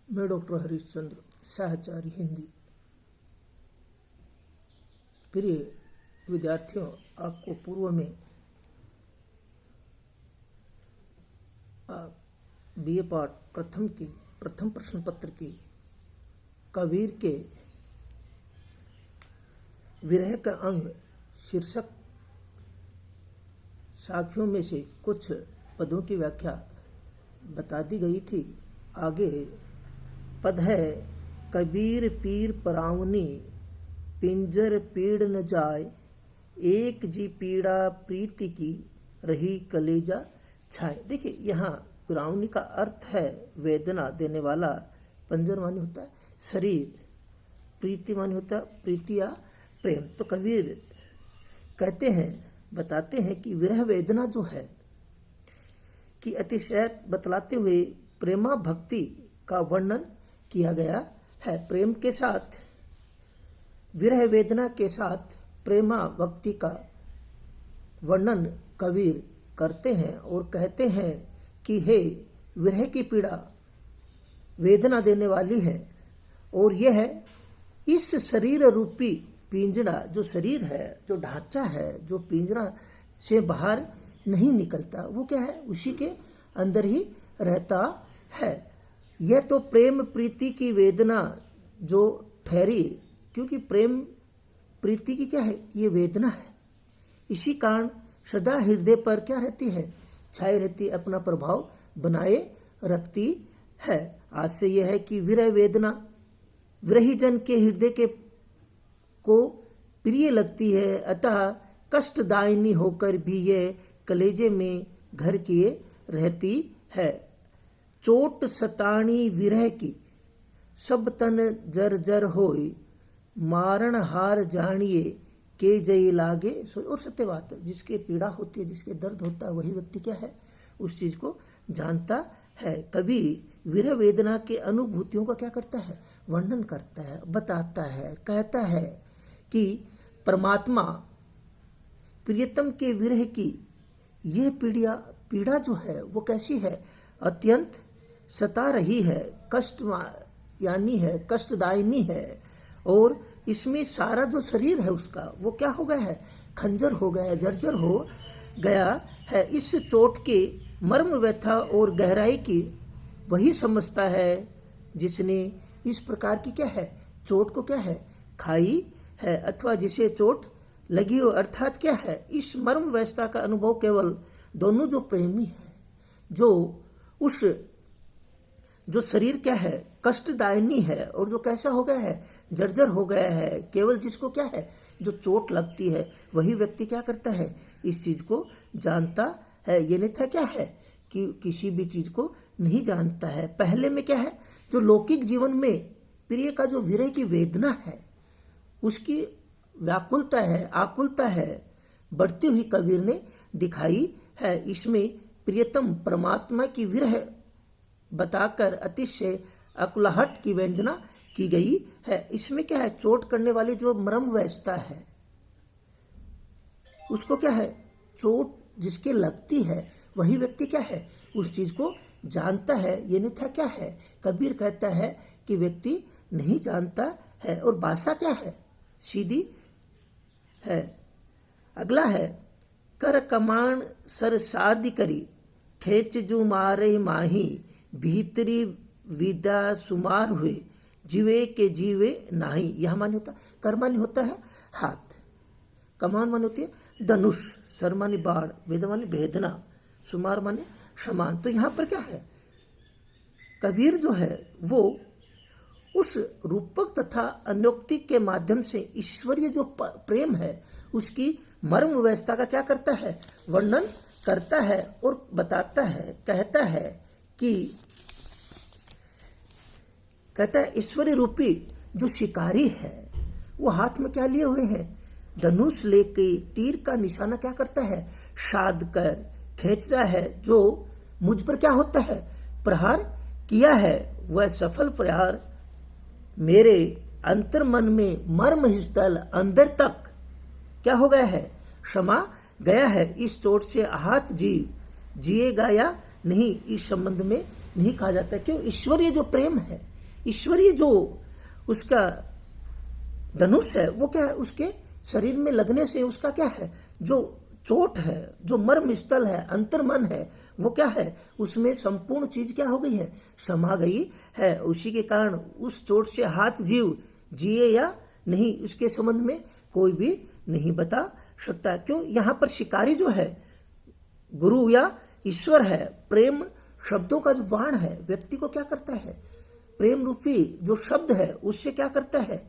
मैं डॉक्टर हरीशचंद्र साहचारी हिंदी। प्रिय विद्यार्थियों, आपको पूर्व में बीए पाठ प्रथम प्रश्न पत्र की कबीर के विरह का अंग शीर्षक साखियों में से कुछ पदों की व्याख्या बता दी गई थी। आगे पद है, कबीर पीर परावनी पिंजर पीड़ न जाए, एक जी पीड़ा प्रीति की रही कलेजा छाए। देखिए, यहाँ परावनी का अर्थ है वेदना देने वाला, पंजर माने होता है शरीर, प्रीति माने होता है प्रीति या प्रेम। तो कबीर कहते हैं, बताते हैं कि विरह वेदना जो है कि अतिशय बतलाते हुए प्रेमा भक्ति का वर्णन किया गया है। प्रेम के साथ, विरह वेदना के साथ प्रेमा भक्ति का वर्णन कबीर करते हैं और कहते हैं कि हे, विरह की पीड़ा वेदना देने वाली है और यह इस शरीर रूपी पिंजरा, जो शरीर है, जो ढांचा है, जो पिंजरा से बाहर नहीं निकलता, वो क्या है, उसी के अंदर ही रहता है। यह तो प्रेम प्रीति की वेदना जो ठहरी, क्योंकि प्रेम प्रीति की क्या है, ये वेदना है। इसी कारण सदा हृदय पर क्या रहती है, छाई रहती, अपना प्रभाव बनाए रखती है। आज से यह है कि विरह वेदना विरही जन के हृदय के को प्रिय लगती है, अतः कष्टदायिनी होकर भी यह कलेजे में घर किए रहती है। चोट सताणी विरह की सब तन जर जर होई, मारण हार जानिए के जय लागे। और सत्य बात है, जिसके पीड़ा होती है, जिसके दर्द होता है, वही व्यक्ति क्या है, उस चीज को जानता है। कभी विरह वेदना के अनुभूतियों का क्या करता है, वर्णन करता है, बताता है, कहता है कि परमात्मा प्रियतम के विरह की यह पीड़ा जो है वो कैसी है, अत्यंत सता रही है, यानी है कष्टदायिनी है। और इसमें सारा जो शरीर है उसका वो क्या हो गया है, खंजर हो गया है, जर्जर हो गया है। इस चोट के मर्म व्यथा और गहराई की वही समझता है जिसने इस प्रकार की क्या है, चोट को क्या है, खाई है, अथवा जिसे चोट लगी हो। अर्थात क्या है, इस मर्म व्यवस्था का अनुभव केवल दोनों जो प्रेमी है, जो शरीर क्या है, कष्टदायिनी है और जो कैसा हो गया है, जर्जर हो गया है, केवल जिसको क्या है, जो चोट लगती है, वही व्यक्ति क्या करता है, इस चीज को जानता है। ये नहीं था क्या है कि किसी भी चीज को नहीं जानता है। पहले में क्या है, जो लौकिक जीवन में प्रिय का जो विरह की वेदना है, उसकी व्याकुलता है, आकुलता है, बढ़ती हुई कबीर ने दिखाई है। इसमें प्रियतम परमात्मा की विरह बताकर अतिशय अकुलाहट की व्यंजना की गई है। इसमें क्या है, चोट करने वाली जो मर्म व्यवस्था है, उसको क्या है, चोट जिसके लगती है वही व्यक्ति क्या है, उस चीज को जानता है। ये नहीं था क्या है, कबीर कहता है कि व्यक्ति नहीं जानता है। और भाषा क्या है, सीधी है। अगला है, कर कमान सर शादी करी, खेच जू मारे माही, भीतरी विदा सुमार हुए, जीवे के जीवे नाही। यह मानी होता है, कर मानी होता है हाथ, कमान मानी होती है धनुष, सर मानी बाढ़, वेद मानी भेदना, सुमार माने समान। तो यहाँ पर क्या है, कबीर जो है वो उस रूपक तथा अन्योक्ति के माध्यम से ईश्वरीय जो प्रेम है उसकी मर्म व्यवस्था का क्या करता है, वर्णन करता है और बताता है, कहता है कि ईश्वरीय रूपी जो शिकारी है वो हाथ में क्या लिए हुए हैं, धनुष लेके तीर का निशाना क्या करता है, साध कर खींचता है। जो मुझ पर क्या होता है, प्रहार किया है, वह सफल प्रहार मेरे अंतर मन में मर्म स्थल अंदर तक क्या हो गया है, क्षमा गया है। इस चोट से आहत जीव जिएगा या नहीं, इस संबंध में नहीं कहा जाता। क्यों, ईश्वरीय जो प्रेम है, ईश्वरीय जो उसका धनुष है वो क्या है, उसके शरीर में लगने से उसका क्या है, जो चोट है, जो मर्म स्थल है, अंतर्मन है, वो क्या है, उसमें संपूर्ण चीज क्या हो गई है, समा गई है। उसी के कारण उस चोट से हाथ जीव जिए या नहीं, उसके संबंध में कोई भी नहीं बता सकता। क्यों, यहां पर शिकारी जो है गुरु या ईश्वर है। प्रेम शब्दों का जो बाण है व्यक्ति को क्या करता है, प्रेम रूपी जो शब्द है उससे क्या करता है,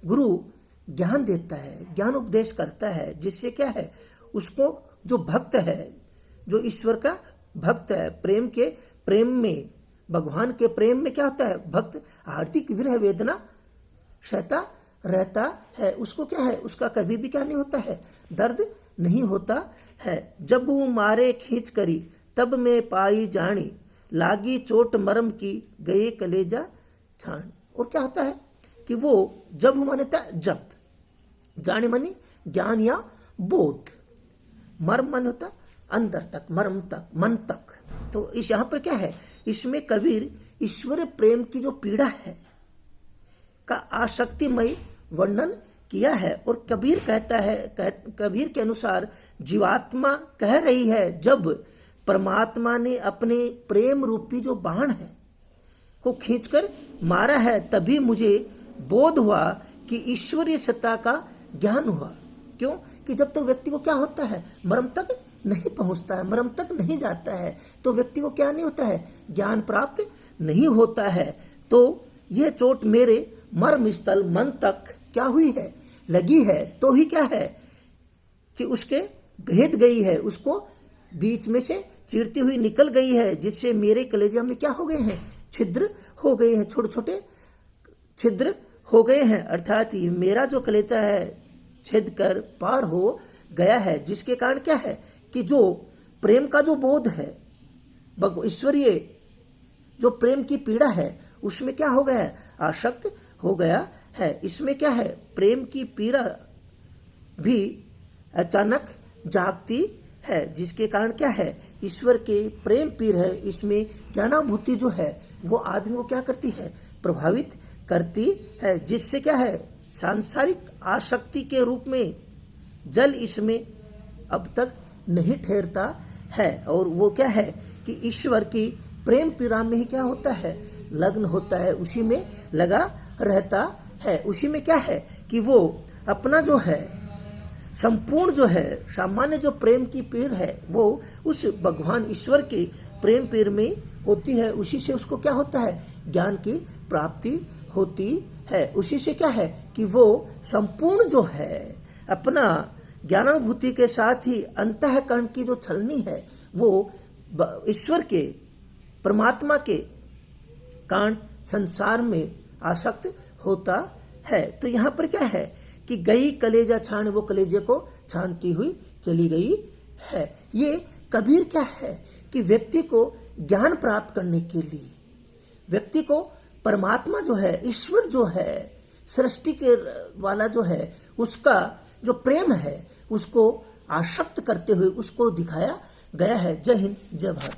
गुरु ज्ञान देता है, ज्ञान उपदेश करता है, जिससे क्या है, उसको जो भक्त है, जो ईश्वर का भक्त है, प्रेम में, भगवान के प्रेम में क्या होता है, भक्त हार्दिक विरह वेदना सहता रहता है। उसको क्या है, उसका कभी भी क्या नहीं होता है, दर्द नहीं होता है। जब वो मारे खींच करी तब में पाई जानी, लागी चोट मरम की गए कलेजा छान। और क्या होता है कि वो जब मान्यता, जब जाने मानी ज्ञान या बोध, मर्म मन होता अंदर तक, मर्म तक, मन तक। तो इस यहाँ पर क्या है, इसमें कबीर ईश्वर प्रेम की जो पीड़ा है का आसक्तिमय वर्णन किया है। और कबीर कहता है, कबीर के अनुसार जीवात्मा कह रही है, जब परमात्मा ने अपने प्रेम रूपी जो बाण है को खींचकर मारा है, तभी मुझे बोध हुआ कि ईश्वरीय सत्ता का ज्ञान हुआ। क्यों कि जब तो व्यक्ति को क्या होता है, मर्म तक नहीं पहुंचता है, मर्म तक नहीं जाता है, तो व्यक्ति को क्या नहीं होता है, ज्ञान प्राप्त नहीं होता है। तो यह चोट मेरे मर्म स्थल मन तक क्या हुई है, लगी है, तो ही क्या है कि उसके भेद गई है, उसको बीच में से चीरती हुई निकल गई है, जिससे मेरे कलेजा में क्या हो गए हैं, छिद्र हो गए हैं, छोटे छोटे छिद्र हो गए हैं। अर्थात ये मेरा जो कलेजा है छेद कर पार हो गया है, जिसके कारण क्या है कि जो प्रेम का जो बोध है, ईश्वरीय जो प्रेम की पीड़ा है, उसमें क्या हो गया है, आसक्त हो गया है। इसमें क्या है, प्रेम की पीड़ा भी अचानक जागती है, जिसके कारण क्या है, ईश्वर के प्रेम पीर है, इसमें ज्ञानाभूति जो है वो आदमी को क्या करती है, प्रभावित करती है, जिससे क्या है, सांसारिक आसक्ति के रूप में जल इसमें अब तक नहीं ठहरता है। और वो क्या है कि ईश्वर की प्रेम पीड़ा में ही क्या होता है, लग्न होता है, उसी में लगा रहता है। उसी में क्या है कि वो अपना जो है संपूर्ण जो है सामान्य जो प्रेम की पीड़ है वो उस भगवान ईश्वर के प्रेम पीड़ में होती है। उसी से उसको क्या होता है, ज्ञान की प्राप्ति होती है। उसी से क्या है कि वो संपूर्ण जो है अपना ज्ञानानुभूति के साथ ही अंतःकरण की जो छलनी है वो ईश्वर के परमात्मा के कारण संसार में आसक्त होता है। तो यहाँ पर क्या है कि गई कलेजा छान, वो कलेजे को छानती हुई चली गई है। ये कबीर क्या है कि व्यक्ति को ज्ञान प्राप्त करने के लिए व्यक्ति को परमात्मा जो है, ईश्वर जो है, सृष्टि के वाला जो है, उसका जो प्रेम है उसको आसक्त करते हुए उसको दिखाया गया है। जय हिंद, जय भारत।